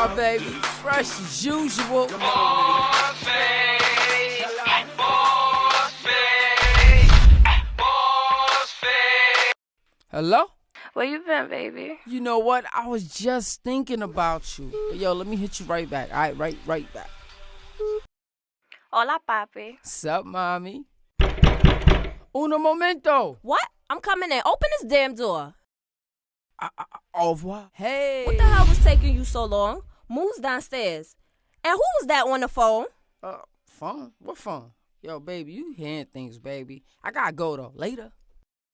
on, baby. Fresh as usual. Boss babe. Hello? Where you been, baby? You know what? I was just thinking about you. But yo, let me hit you right back. All right, right back. Hola, papi. Sup, mommy? Uno momento. What? I'm coming in. Open this damn door. Au revoir. Hey. What the hell was taking you so long? Move's downstairs. And who was that on the phone? Phone? What phone? Yo, baby, you hearing things, baby. I gotta go, though. Later.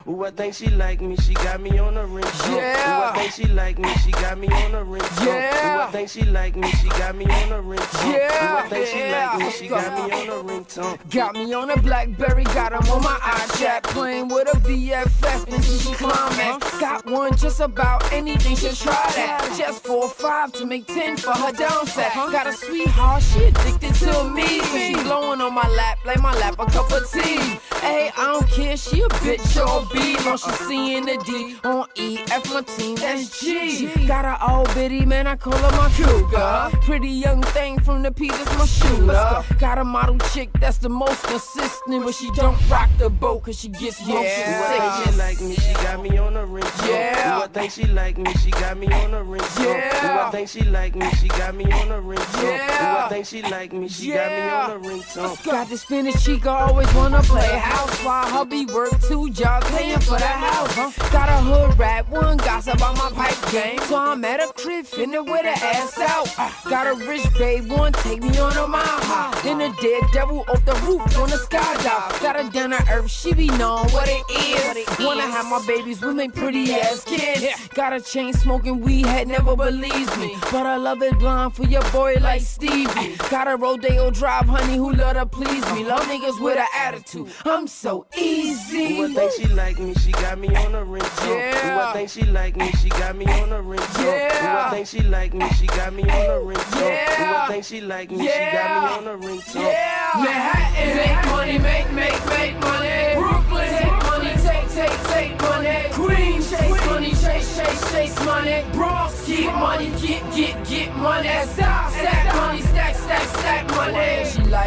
Ooh, I think she like me, she got me on a ringtone. Yeah. Ooh, I think she like me, she got me on a ringtone. Yeah. Ooh, I think she like me, she got me on a ringtone. Yeah. Ooh, I think she like me, she Yeah. got me on a ringtone. Got me on a BlackBerry, got him on my iChat, playing with a BFF and she climax. Got one just about anything, she'll try that. Just 4 or 5 to make 10 for her downset. Got a sweetheart, she addicted to me. She blowing on my lap, like my lap a cup of tea. Hey, I don't care, she a bitch or B. Long she seeing the D on E, F my team, that's G. Got a old bitty, man, I call her my cougar. Pretty young thing from the P, that's my shooter. Got a model chick that's the most consistent, but she don't rock the boat cause she gets motion Ooh, I think she sickness. like me, she got me on a ringtone. Yeah. Ooh, I think she like me, she got me on a ringtone. Yeah. Ooh, I think she like me, she got me on a ringtone. Yeah. Ooh, I think she like me, she got me on a ringtone. Got this Spanish chica, always wanna play house while hubby work 2 jobs paying for the house. Got a hood rat, one gossip about my pipe game. So I'm at a crib, finna with her ass out. Got a rich babe, one take me on a mile high. Then a dead devil off the roof on the skydive. Got her down to earth, she be knowing what it is. Wanna have my babies with my pretty ass kids. Got a chain smoking weed, head never believes me. But I love it blonde for your boy like Stevie. Got a Rodeo Drive, honey, who love to please me. Love niggas with an attitude, I'm so easy. Ooh, I think she like me, she got me on a ringtone. Yeah. Ooh, I think she like me, she got me on a ringtone. Yeah. Ooh, I think she like me, she got me on a ringtone. Yeah. Ooh, I think she like me, she got me on a ringtone. Manhattan, make money, make money. Brooklyn, take money, take money. Queens, chase money, chase money. Bronx, get money, get money. South, stack money, stack money. She like